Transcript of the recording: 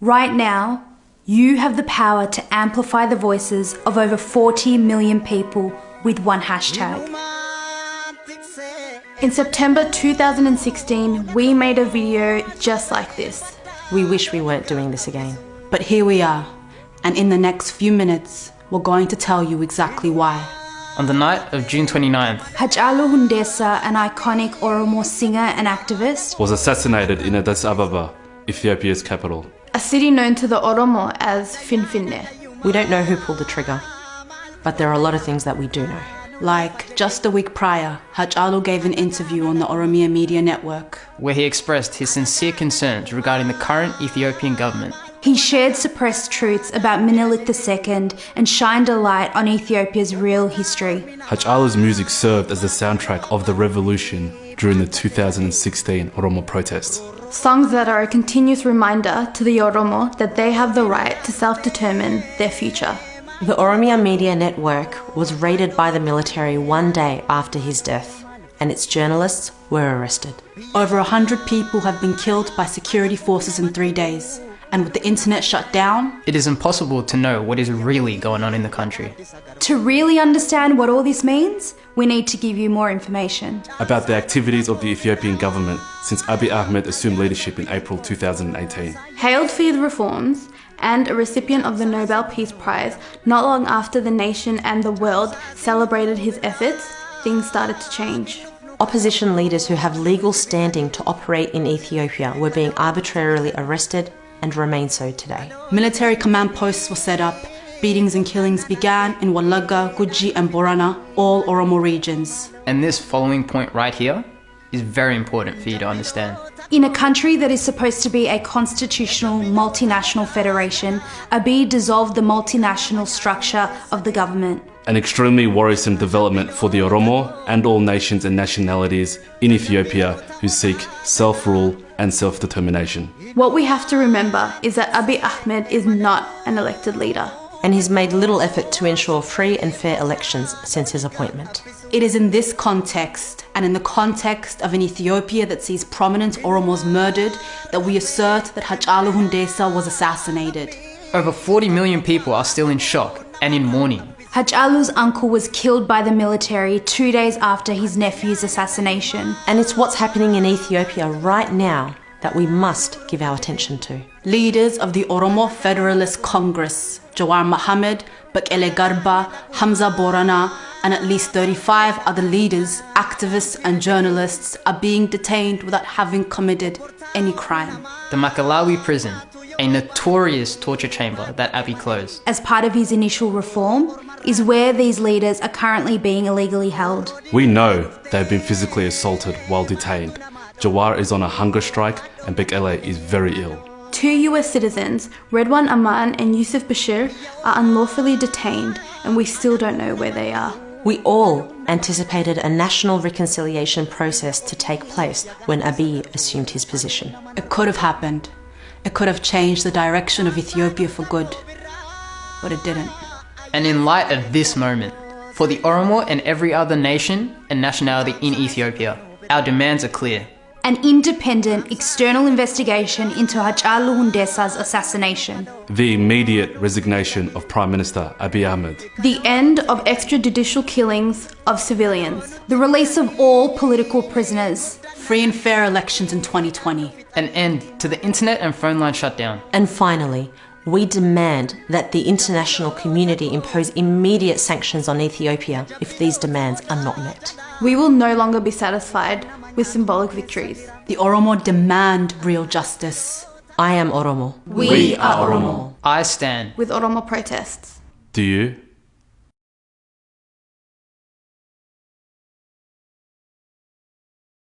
Right now, you have the power to amplify the voices of over 40 million people with one hashtag. In September 2016, we made a video just like this. We wish we weren't doing this again. But here we are, and in the next few minutes, we're going to tell you exactly why. On the night of June 29th, Haacaaluu Hundeessaaa, an iconic Oromo singer and activist, was assassinated in Addis Ababa, Ethiopia's capital. a city known to the Oromo as Finfinne. We don't know who pulled the trigger, but there are a lot of things that we do know. Like, just a week prior, Haacaaluu gave an interview on the Oromo media network, where he expressed his sincere concerns regarding the current Ethiopian government. He shared suppressed truths about Menelik II and shined a light on Ethiopia's real history. Haacaaluu's music served as the soundtrack of the revolution during the 2016 Oromo protests. Songs that are a continuous reminder to the Oromo that they have the right to self-determine their future. The Oromo media network was raided by the military one day after his death, and its journalists were arrested. Over 100 people have been killed by security forces in 3 days. And with the internet shut down, it is impossible to know what is really going on in the country. To really understand what all this means, we need to give you more information about the activities of the Ethiopian government since Abiy Ahmed assumed leadership in April 2018. Hailed for his reforms and a recipient of the Nobel Peace Prize, not long after the nation and the world celebrated his efforts, things started to change. Opposition leaders who have legal standing to operate in Ethiopia were being arbitrarily arrested and remain so today. Military command posts were set up, beatings and killings began in Walaga, Guji and Borana, all Oromo regions. And this following point right here is very important for you to understand. In a country that is supposed to be a constitutional multinational federation, Abiy dissolved the multinational structure of the government. An extremely worrisome development for the Oromo and all nations and nationalities in Ethiopia who seek self-rule and self-determination. What we have to remember is that Abiy Ahmed is not an elected leader. And he's made little effort to ensure free and fair elections since his appointment. It is in this context, and in the context of an Ethiopia that sees prominent Oromos murdered, that we assert that Haacaaluu Hundeessaaa was assassinated. Over 40 million people are still in shock and in mourning. Haacaaluu's uncle was killed by the military 2 days after his nephew's assassination. And it's what's happening in Ethiopia right now that we must give our attention to. Leaders of the Oromo Federalist Congress, Jawar Mohammed, Bekele Garba, Hamza Borana, and at least 35 other leaders, activists and journalists are being detained without having committed any crime. The Maakalawi prison, a notorious torture chamber that Abiy closed as part of his initial reform, is where these leaders are currently being illegally held. We know they've been physically assaulted while detained. Jawar is on a hunger strike and Bekele is very ill. 2 US citizens, Redwan Aman and Yusuf Bashir, are unlawfully detained and we still don't know where they are. We all anticipated a national reconciliation process to take place when Abiy assumed his position. It could have happened. It could have changed the direction of Ethiopia for good, but it didn't. And in light of this moment, for the Oromo and every other nation and nationality in Ethiopia, our demands are clear. An independent external investigation into Haacaaluu Hundeessaa's assassination. The immediate resignation of Prime Minister Abiy Ahmed. The end of extrajudicial killings of civilians. The release of all political prisoners. Free and fair elections in 2020. An end to the internet and phone line shutdown. And finally, we demand that the international community impose immediate sanctions on Ethiopia if these demands are not met. We will no longer be satisfied with symbolic victories. The Oromo demand real justice. I am Oromo. We are Oromo. I stand with Oromo protests. Do you?